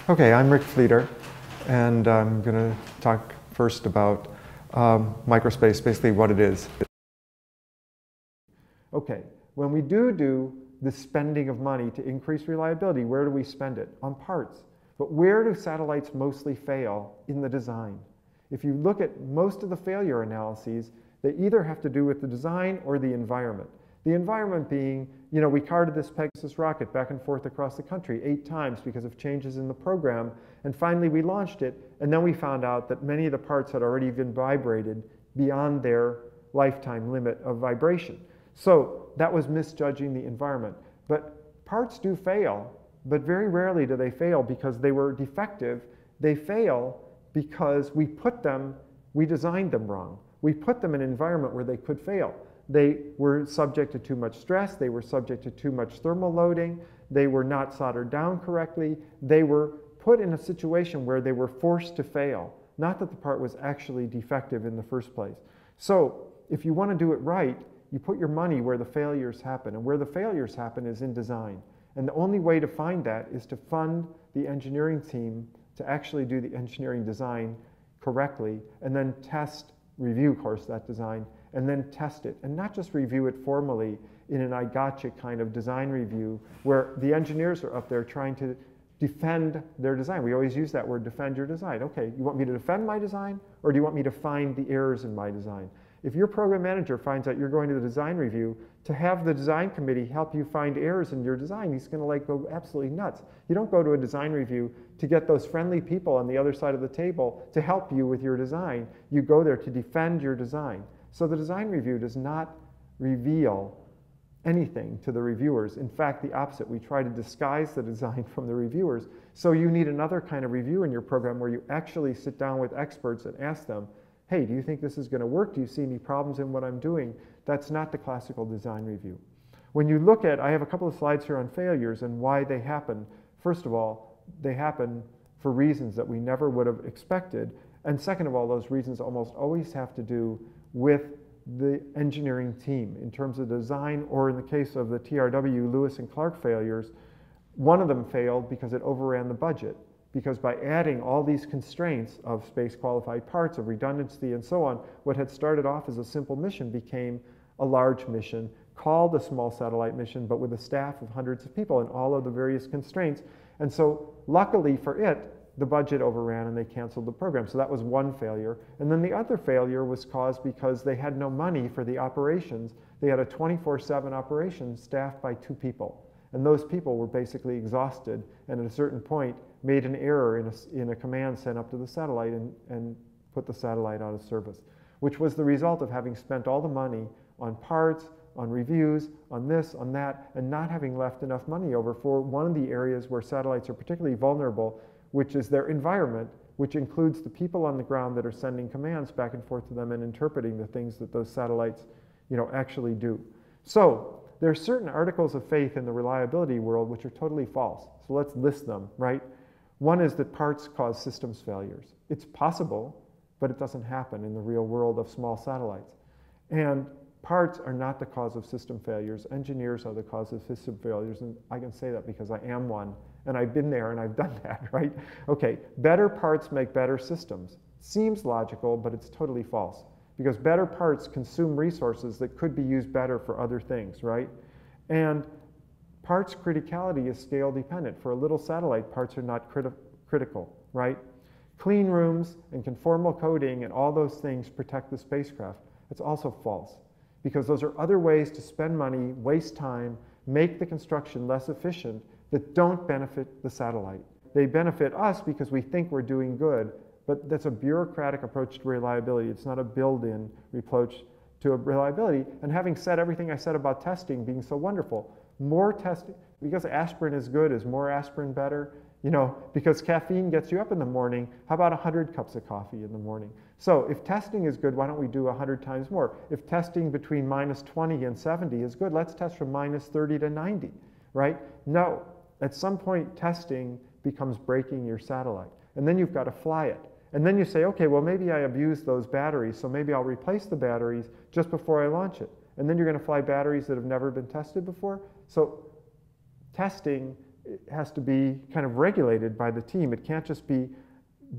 Okay, I'm Rick Fleeter, and I'm going to talk first about microspace, basically what it is. Okay, when we do the spending of money to increase reliability, where do we spend it? On parts. But where do satellites mostly fail? In the design. If you look at most of the failure analyses, they either have to do with the design or the environment. The environment being, we carted this Pegasus rocket back and forth across the country 8 times because of changes in the program, and finally we launched it, and then we found out that many of the parts had already been vibrated beyond their lifetime limit of vibration. So that was misjudging the environment. But parts do fail, but very rarely do they fail because they were defective. They fail because we designed them wrong. We put them in an environment where they could fail. They were subject to too much stress, they were subject to too much thermal loading, they were not soldered down correctly, they were put in a situation where they were forced to fail, not that the part was actually defective in the first place. So if you want to do it right, you put your money where the failures happen, and where the failures happen is in design. And the only way to find that is to fund the engineering team to actually do the engineering design correctly, and then review, of course, that design, and then test it, and not just review it formally in an I gotcha kind of design review where the engineers are up there trying to defend their design. We always use that word, defend your design. Okay, you want me to defend my design, or do you want me to find the errors in my design? If your program manager finds out you're going to the design review to have the design committee help you find errors in your design, he's going to go absolutely nuts. You don't go to a design review to get those friendly people on the other side of the table to help you with your design. You go there to defend your design. So the design review does not reveal anything to the reviewers. In fact, the opposite. We try to disguise the design from the reviewers. So you need another kind of review in your program where you actually sit down with experts and ask them, hey, do you think this is going to work? Do you see any problems in what I'm doing? That's not the classical design review. When you look at, I have a couple of slides here on failures and why they happen. First of all, they happen for reasons that we never would have expected. And second of all, those reasons almost always have to do with the engineering team in terms of design, or in the case of the TRW Lewis and Clark failures, one of them failed because it overran the budget. Because by adding all these constraints of space-qualified parts, of redundancy, and so on, what had started off as a simple mission became a large mission, called a small satellite mission, but with a staff of hundreds of people and all of the various constraints. And so luckily for it, the budget overran and they canceled the program. So that was one failure. And then the other failure was caused because they had no money for the operations. They had a 24/7 operation staffed by 2 people. And those people were basically exhausted, and at a certain point made an error in a command sent up to the satellite and put the satellite out of service, which was the result of having spent all the money on parts, on reviews, on this, on that, and not having left enough money over for one of the areas where satellites are particularly vulnerable, which is their environment, which includes the people on the ground that are sending commands back and forth to them and interpreting the things that those satellites actually do. So there are certain articles of faith in the reliability world which are totally false. So let's list them, right? One is that parts cause systems failures. It's possible, but it doesn't happen in the real world of small satellites. And parts are not the cause of system failures. Engineers are the cause of system failures, and I can say that because I am one, and I've been there and I've done that, right? Okay, better parts make better systems. Seems logical, but it's totally false, because better parts consume resources that could be used better for other things, right? And parts criticality is scale dependent. For a little satellite, parts are not critical, right? Clean rooms and conformal coding and all those things protect the spacecraft. It's also false, because those are other ways to spend money, waste time, make the construction less efficient that don't benefit the satellite. They benefit us because we think we're doing good, but that's a bureaucratic approach to reliability. It's not a built-in approach to reliability. And having said everything I said about testing being so wonderful, more testing, because aspirin is good, is more aspirin better? Because caffeine gets you up in the morning, how about 100 cups of coffee in the morning? So if testing is good, why don't we do 100 times more? If testing between -20 and 70 is good, let's test from -30 to 90, right? No, at some point testing becomes breaking your satellite, and then you've got to fly it. And then you say, okay, well, maybe I abused those batteries, so maybe I'll replace the batteries just before I launch it. And then you're going to fly batteries that have never been tested before. So testing it has to be kind of regulated by the team. It can't just be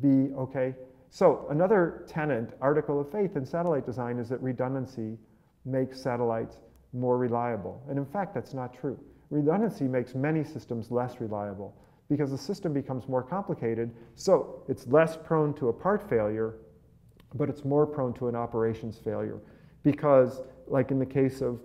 okay. So another tenet, article of faith in satellite design, is that redundancy makes satellites more reliable. And in fact, that's not true. Redundancy makes many systems less reliable because the system becomes more complicated, so it's less prone to a part failure, but it's more prone to an operations failure. Because, like in the case of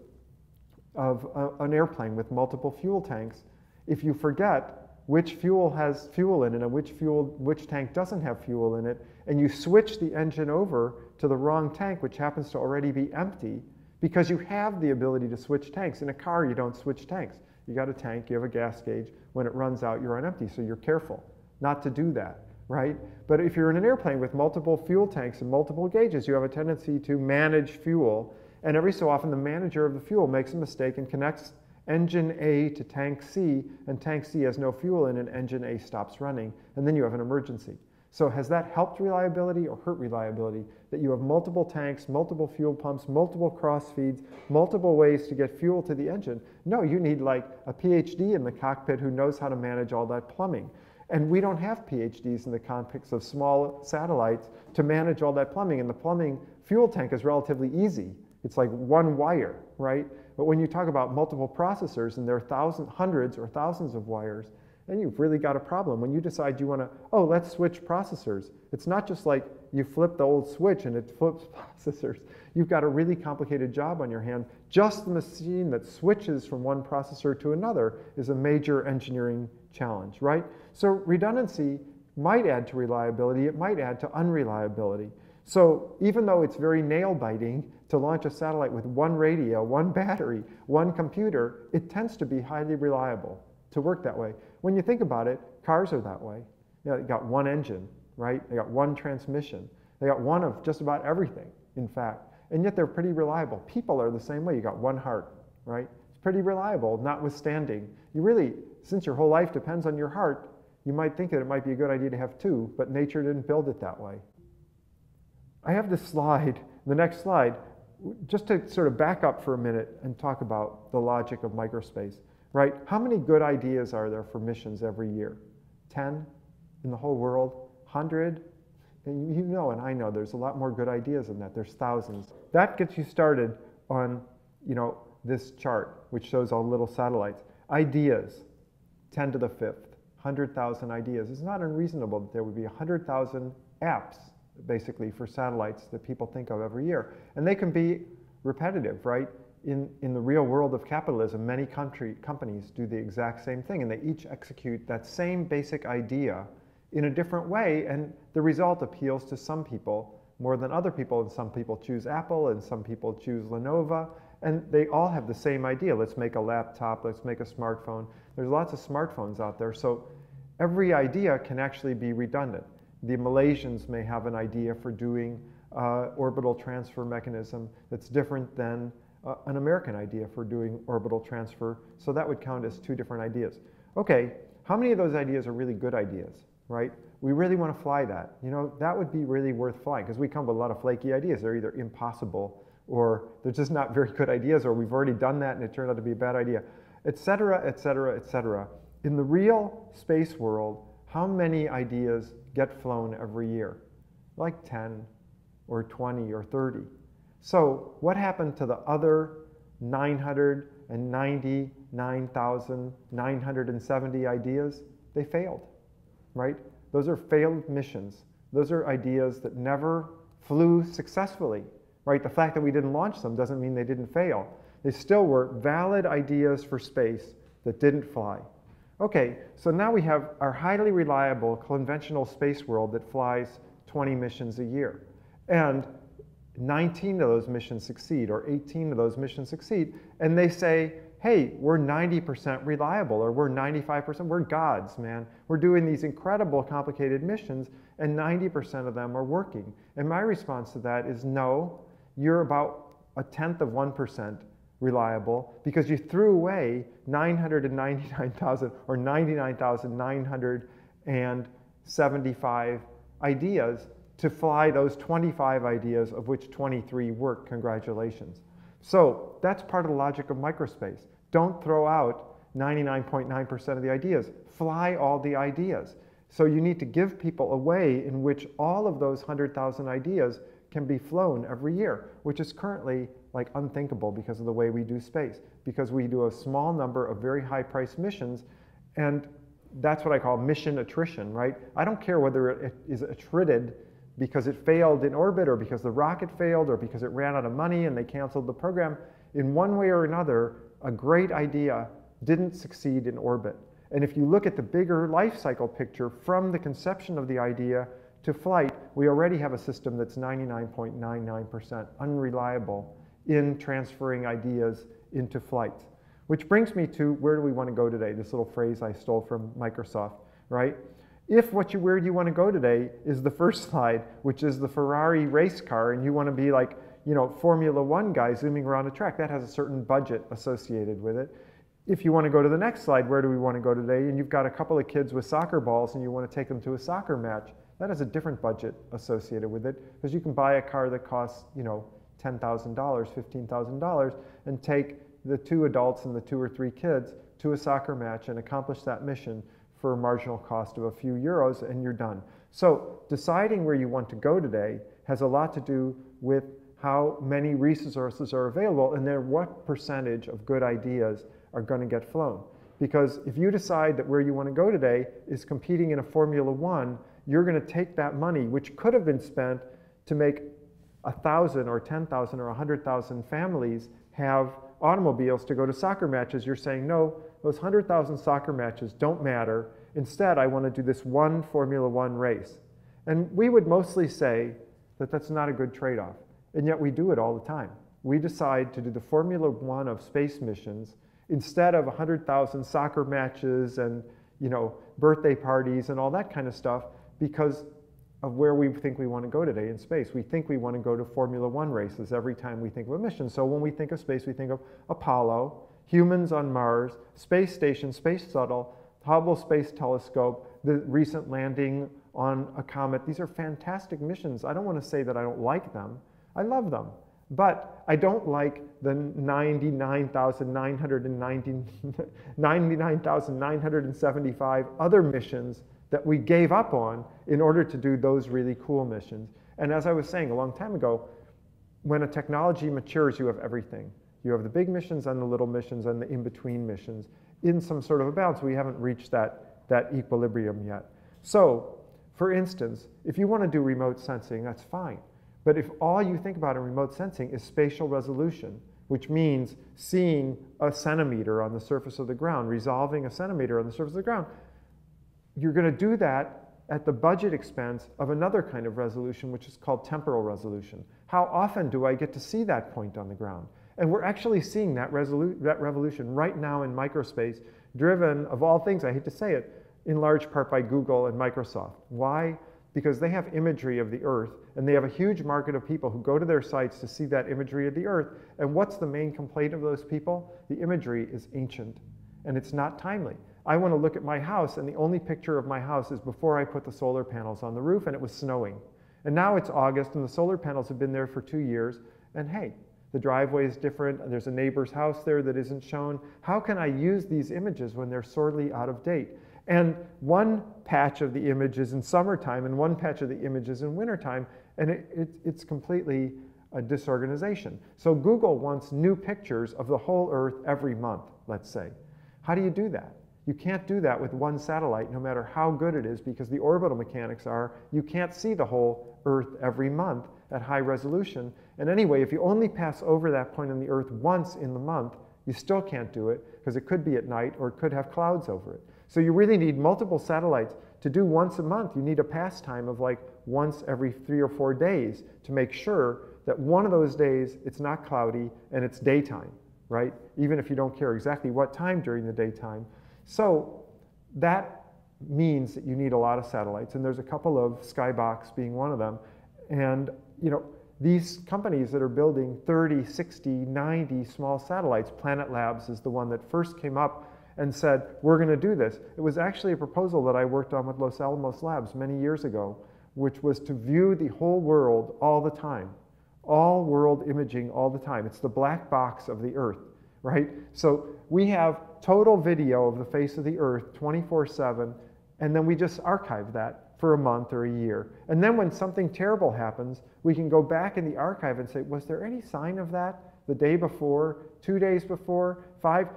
an airplane with multiple fuel tanks, if you forget which fuel has fuel in it and which tank doesn't have fuel in it, and you switch the engine over to the wrong tank, which happens to already be empty, because you have the ability to switch tanks. In a car, you don't switch tanks. You got a tank, you have a gas gauge. When it runs out, you're on empty, so you're careful not to do that, right? But if you're in an airplane with multiple fuel tanks and multiple gauges, you have a tendency to manage fuel, and every so often the manager of the fuel makes a mistake and connects engine A to tank C, and tank C has no fuel in it, and engine A stops running, and then you have an emergency. So has that helped reliability or hurt reliability? That you have multiple tanks, multiple fuel pumps, multiple cross feeds, multiple ways to get fuel to the engine? No, you need like a PhD in the cockpit who knows how to manage all that plumbing. And we don't have PhDs in the cockpits of small satellites to manage all that plumbing. And the plumbing fuel tank is relatively easy. It's like one wire, right? But when you talk about multiple processors and there are hundreds or thousands of wires, then you've really got a problem. When you decide you want to, oh, let's switch processors, it's not just like you flip the old switch and it flips processors. You've got a really complicated job on your hand. Just the machine that switches from one processor to another is a major engineering challenge, right? So redundancy might add to reliability, it might add to unreliability. So even though it's very nail-biting to launch a satellite with one radio, one battery, one computer, it tends to be highly reliable to work that way. When you think about it, cars are that way. You know, they got one engine, right? They got one transmission. They got one of just about everything, in fact. And yet they're pretty reliable. People are the same way. You got one heart, right? It's pretty reliable, notwithstanding. You really, since your whole life depends on your heart, you might think that it might be a good idea to have two, but nature didn't build it that way. I have this slide, the next slide, just to sort of back up for a minute and talk about the logic of microspace, right? How many good ideas are there for missions every year? 10 in the whole world? 100? And you know, and I know, there's a lot more good ideas than that. There's thousands. That gets you started on, you know, this chart, which shows all little satellites. Ideas, 10 to the 5th, 100,000 ideas. It's not unreasonable that there would be 100,000 apps, basically, for satellites that people think of every year. And they can be repetitive, right? In the real world of capitalism, many companies do the exact same thing, and they each execute that same basic idea in a different way, and the result appeals to some people more than other people, and some people choose Apple, and some people choose Lenovo, and they all have the same idea. Let's make a laptop, let's make a smartphone. There's lots of smartphones out there, so every idea can actually be redundant. The Malaysians may have an idea for doing orbital transfer mechanism that's different than an American idea for doing orbital transfer, so that would count as two different ideas. Okay, how many of those ideas are really good ideas, right? We really want to fly that. You know, that would be really worth flying, because we come with a lot of flaky ideas. They're either impossible, or they're just not very good ideas, or we've already done that and it turned out to be a bad idea, et cetera, et cetera, et cetera. In the real space world, how many ideas get flown every year? Like 10 or 20 or 30. So what happened to the other 999,970 ideas? They failed, right? Those are failed missions. Those are ideas that never flew successfully, right? The fact that we didn't launch them doesn't mean they didn't fail. They still were valid ideas for space that didn't fly. Okay, so now we have our highly reliable conventional space world that flies 20 missions a year. And 19 of those missions succeed, or 18 of those missions succeed, and they say, hey, we're 90% reliable, or we're 95%, we're gods, man. We're doing these incredible complicated missions, and 90% of them are working. And my response to that is no, you're about 1/10 of 1% reliable, because you threw away 999,000 or 99,975 ideas to fly those 25 ideas, of which 23 work. Congratulations. So that's part of the logic of microspace. Don't throw out 99.9% of the ideas. Fly all the ideas. So you need to give people a way in which all of those 100,000 ideas can be flown every year, which is currently like unthinkable because of the way we do space, because we do a small number of very high-priced missions, and that's what I call mission attrition, right? I don't care whether it is attrited because it failed in orbit or because the rocket failed or because it ran out of money and they canceled the program. In one way or another, a great idea didn't succeed in orbit. And if you look at the bigger life cycle picture from the conception of the idea to flight, we already have a system that's 99.99% unreliable in transferring ideas into flights. Which brings me to where do we want to go today? This little phrase I stole from Microsoft, right? If where you want to go today is the first slide, which is the Ferrari race car, and you want to be like, you know, Formula One guy zooming around a track, that has a certain budget associated with it. If you want to go to the next slide, where do we want to go today? And you've got a couple of kids with soccer balls and you want to take them to a soccer match, that has a different budget associated with it, because you can buy a car that costs, you know, $10,000, $15,000, and take the 2 adults and the 2 or 3 kids to a soccer match and accomplish that mission for a marginal cost of a few euros, and you're done. So deciding where you want to go today has a lot to do with how many resources are available and then what percentage of good ideas are going to get flown. Because if you decide that where you want to go today is competing in a Formula One, you're going to take that money, which could have been spent to make 1,000 or 10,000 or 100,000 families have automobiles to go to soccer matches. You're saying, no, those 100,000 soccer matches don't matter. Instead, I want to do this one Formula One race. And we would mostly say that that's not a good trade-off. And yet we do it all the time. We decide to do the Formula One of space missions instead of 100,000 soccer matches and, you know, birthday parties and all that kind of stuff because of where we think we want to go today in space. We think we want to go to Formula One races every time we think of a mission. So when we think of space, we think of Apollo, humans on Mars, space station, space shuttle, Hubble Space Telescope, the recent landing on a comet. These are fantastic missions. I don't want to say that I don't like them. I love them. But I don't like the 99,975 other missions that we gave up on in order to do those really cool missions. And as I was saying a long time ago, when a technology matures, you have everything. You have the big missions and the little missions and the in-between missions in some sort of a balance. We haven't reached that equilibrium yet. So, for instance, if you want to do remote sensing, that's fine. But if all you think about in remote sensing is spatial resolution, which means seeing a centimeter on the surface of the ground, resolving a centimeter on the surface of the ground, you're going to do that at the budget expense of another kind of resolution, which is called temporal resolution. How often do I get to see that point on the ground? And we're actually seeing that revolution right now in microspace, driven, of all things, I hate to say it, in large part by Google and Microsoft. Why? Because they have imagery of the Earth, and they have a huge market of people who go to their sites to see that imagery of the Earth. And what's the main complaint of those people? The imagery is ancient, and it's not timely. I want to look at my house, and the only picture of my house is before I put the solar panels on the roof, and it was snowing. And now it's August, and the solar panels have been there for 2 years, and hey, the driveway is different, and there's a neighbor's house there that isn't shown. How can I use these images when they're sorely out of date? And one patch of the image is in summertime, and one patch of the image is in wintertime, and it's completely a disorganization. So Google wants new pictures of the whole Earth every month, let's say. How do you do that? You can't do that with one satellite, no matter how good it is, because the orbital mechanics are you can't see the whole Earth every month at high resolution. And anyway, if you only pass over that point on the Earth once in the month, you still can't do it, because it could be at night or it could have clouds over it. So you really need multiple satellites. To do once a month, you need a pass time of like once every 3 or 4 days to make sure that one of those days it's not cloudy and it's daytime, right? Even if you don't care exactly what time during the daytime. So that means that you need a lot of satellites, and there's a couple of Skybox being one of them. And you know, these companies that are building 30, 60, 90 small satellites, Planet Labs is the one that first came up and said, we're going to do this. It was actually a proposal that I worked on with Los Alamos Labs many years ago, which was to view the whole world all the time, all world imaging all the time. It's the black box of the Earth. right? So we have total video of the face of the Earth 24/7, and then we just archive that for a month or a year. And then when something terrible happens, we can go back in the archive and say, was there any sign of that the day before, 2 days before, 5?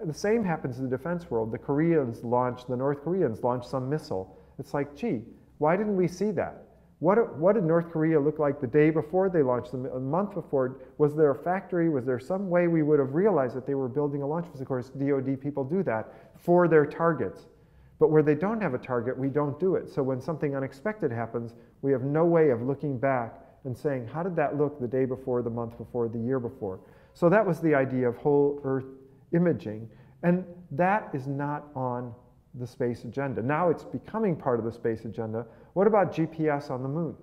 The same happens in the defense world. The North Koreans launched some missile. It's like, gee, why didn't we see that? What did North Korea look like the day before they launched them, a month before? Was there a factory? Was there some way we would have realized that they were building a launch facility? Of course, DoD people do that for their targets. But where they don't have a target, we don't do it. So when something unexpected happens, we have no way of looking back and saying, how did that look the day before, the month before, the year before? So that was the idea of whole Earth imaging. And that is not on the space agenda. Now it's becoming part of the space agenda. What about GPS on the moon?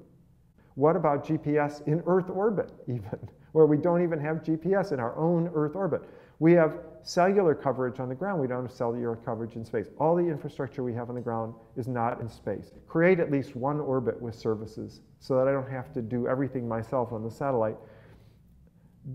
What about GPS in Earth orbit even, where we don't even have GPS in our own Earth orbit? We have cellular coverage on the ground. We don't have cellular coverage in space. All the infrastructure we have on the ground is not in space. Create at least one orbit with services so that I don't have to do everything myself on the satellite.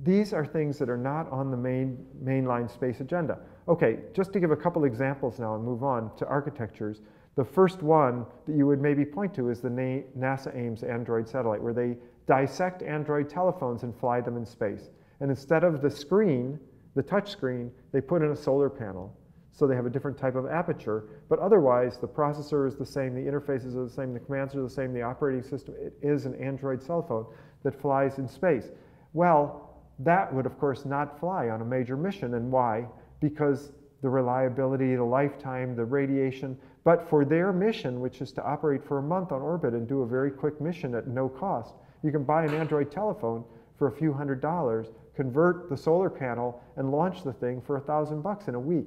These are things that are not on the mainline space agenda. Okay, just to give a couple examples now and move on to architectures. The first one that you would maybe point to is the NASA Ames Android satellite, where they dissect Android telephones and fly them in space. And instead of the screen, the touch screen, they put in a solar panel. So they have a different type of aperture, but otherwise the processor is the same, the interfaces are the same, the commands are the same, the operating system, it is an Android cell phone that flies in space. Well, that would of course not fly on a major mission, and why? Because the reliability, the lifetime, the radiation. But for their mission, which is to operate for a month on orbit and do a very quick mission at no cost, you can buy an Android telephone for a few $100s, convert the solar panel, and launch the thing for $1,000 in a week.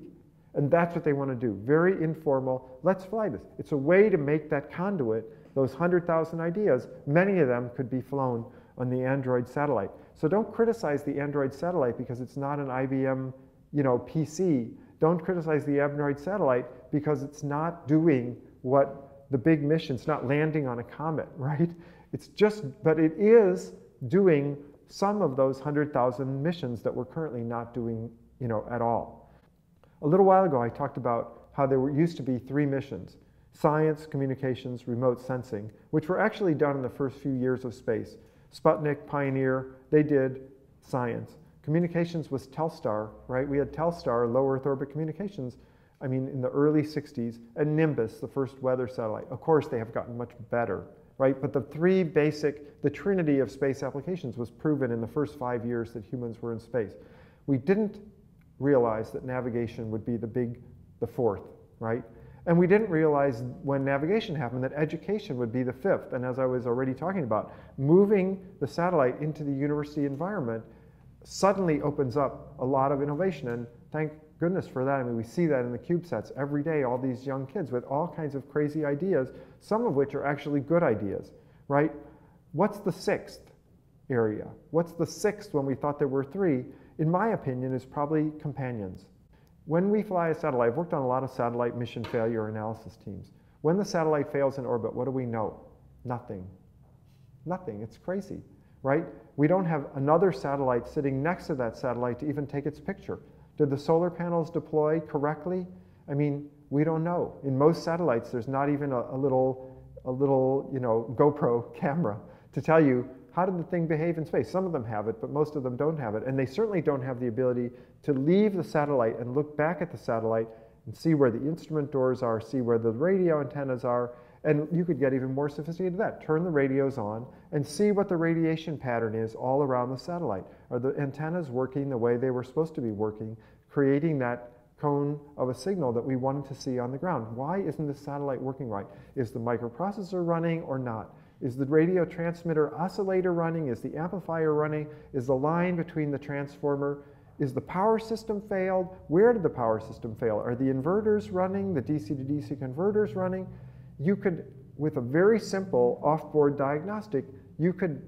And that's what they want to do. Very informal. Let's fly this. It's a way to make that conduit, those 100,000 ideas, many of them could be flown on the Android satellite. So don't criticize the Android satellite because it's not an IBM, PC. Don't criticize the Android satellite because it's not doing what the big mission's not landing on a comet, right? But it is doing some of those 100,000 missions that we're currently not doing, at all. A little while ago, I talked about how there used to be 3 missions: science, communications, remote sensing, which were actually done in the first few years of space. Sputnik, Pioneer, they did science. Communications was Telstar, right? We had Telstar, low Earth orbit communications, in the early 60s, and Nimbus, the first weather satellite. Of course, they have gotten much better, right? But the trinity of space applications was proven in the first 5 years that humans were in space. We didn't realize that navigation would be the fourth, right? And we didn't realize when navigation happened that education would be the fifth. And as I was already talking about, moving the satellite into the university environment suddenly opens up a lot of innovation. And thank goodness for that. We see that in the CubeSats every day, all these young kids with all kinds of crazy ideas, some of which are actually good ideas, right? What's the 6th area? What's the 6th when we thought there were 3? In my opinion, is probably companions. When we fly a satellite, I've worked on a lot of satellite mission failure analysis teams. When the satellite fails in orbit, what do we know? Nothing. Nothing. It's crazy, right? We don't have another satellite sitting next to that satellite to even take its picture. Did the solar panels deploy correctly? We don't know. In most satellites, there's not even a little GoPro camera to tell you, how did the thing behave in space? Some of them have it, but most of them don't have it. And they certainly don't have the ability to leave the satellite and look back at the satellite and see where the instrument doors are, see where the radio antennas are. And you could get even more sophisticated than that. Turn the radios on and see what the radiation pattern is all around the satellite. Are the antennas working the way they were supposed to be working, creating that cone of a signal that we wanted to see on the ground? Why isn't the satellite working right? Is the microprocessor running or not? Is the radio transmitter oscillator running? Is the amplifier running? Is the line between the transformer? Is the power system failed? Where did the power system fail? Are the inverters running, the DC to DC converters running? You could, with a very simple off-board diagnostic, you could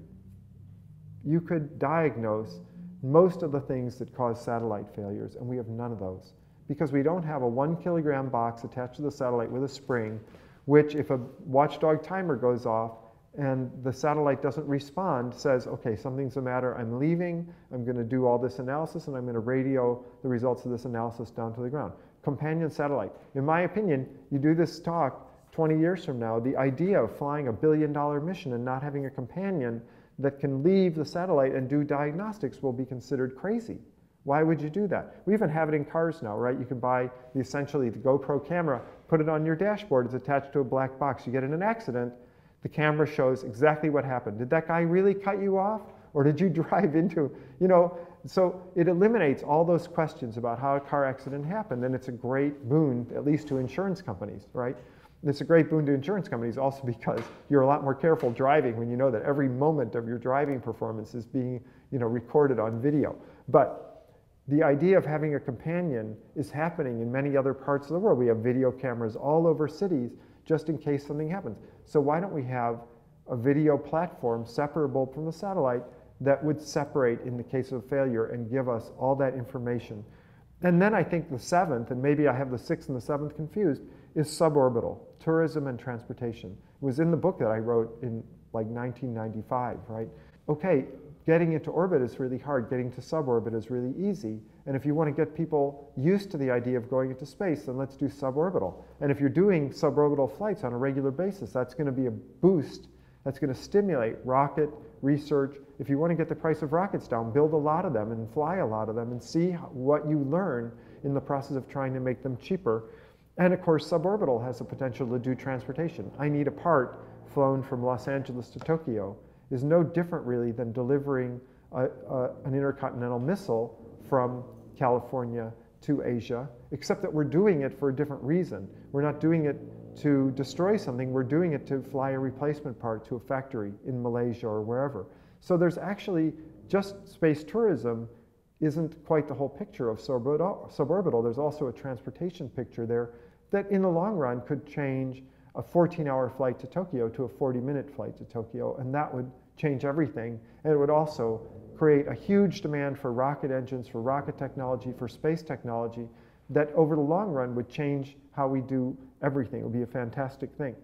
diagnose most of the things that cause satellite failures, and we have none of those. Because we don't have a 1 kilogram box attached to the satellite with a spring, which if a watchdog timer goes off, and the satellite doesn't respond, says, okay, something's the matter, I'm leaving, I'm going to do all this analysis, and I'm going to radio the results of this analysis down to the ground. Companion satellite. In my opinion, you do this talk 20 years from now, the idea of flying $1 billion mission and not having a companion that can leave the satellite and do diagnostics will be considered crazy. Why would you do that? We even have it in cars now, right? You can buy essentially the GoPro camera, put it on your dashboard, it's attached to a black box. You get in an accident, the camera shows exactly what happened. Did that guy really cut you off? Or did you drive into, so it eliminates all those questions about how a car accident happened, and it's a great boon, at least to insurance companies, right? It's a great boon to insurance companies also because you're a lot more careful driving when you know that every moment of your driving performance is being, recorded on video. But the idea of having a companion is happening in many other parts of the world. We have video cameras all over cities just in case something happens. So why don't we have a video platform separable from the satellite that would separate in the case of failure and give us all that information? And then I think the seventh, and maybe I have the sixth and the seventh confused, is suborbital, tourism and transportation. It was in the book that I wrote in like 1995, right? Okay, getting into orbit is really hard. Getting to suborbit is really easy. And if you want to get people used to the idea of going into space, then let's do suborbital. And if you're doing suborbital flights on a regular basis, that's going to be a boost. That's going to stimulate rocket research. If you want to get the price of rockets down, build a lot of them and fly a lot of them and see what you learn in the process of trying to make them cheaper. And of course, suborbital has the potential to do transportation. I Need a Part, flown from Los Angeles to Tokyo, is no different really than delivering an intercontinental missile from California to Asia, except that we're doing it for a different reason. We're not doing it to destroy something, we're doing it to fly a replacement part to a factory in Malaysia or wherever. So there's actually, just space tourism isn't quite the whole picture of suborbital. There's also a transportation picture there that in the long run could change a 14-hour flight to Tokyo to a 40-minute flight to Tokyo, and that would change everything. And it would also create a huge demand for rocket engines, for rocket technology, for space technology, that over the long run would change how we do everything. It would be a fantastic thing.